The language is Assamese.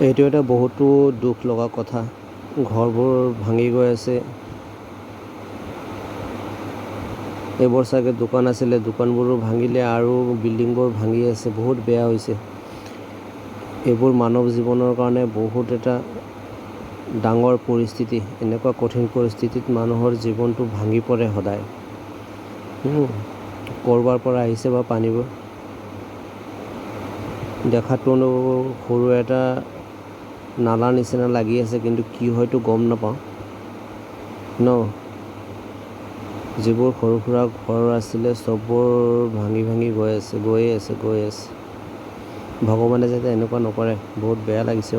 এইটো এটা বহুতো দুখ লগা কথা। ঘৰবোৰ ভাঙি গৈ আছে। এইবোৰ চাগে দোকান আছিলে, দোকানবোৰো ভাঙিলে আৰু বিল্ডিংবোৰ ভাঙি আছে, বহুত বেয়া হৈছে। এইবোৰ মানৱ জীৱনৰ কাৰণে বহুত এটা ডাঙৰ পৰিস্থিতি। এনেকুৱা কঠিন পৰিস্থিতিত মানুহৰ জীৱনটো ভাঙি পৰে সদায়। ক'ৰবাৰ পৰা আহিছে বা পানীবোৰ দেখাতো সৰু এটা নালা নিচিনা লাগি আছে, কিন্তু কি হয়তো গম নাপাওঁ ন। যিবোৰ সৰু সুৰা ঘৰ আছিলে চববোৰ ভাঙি ভাঙি গৈয়ে আছে। ভগৱানে যাতে এনেকুৱা নকৰে, বহুত বেয়া লাগিছে।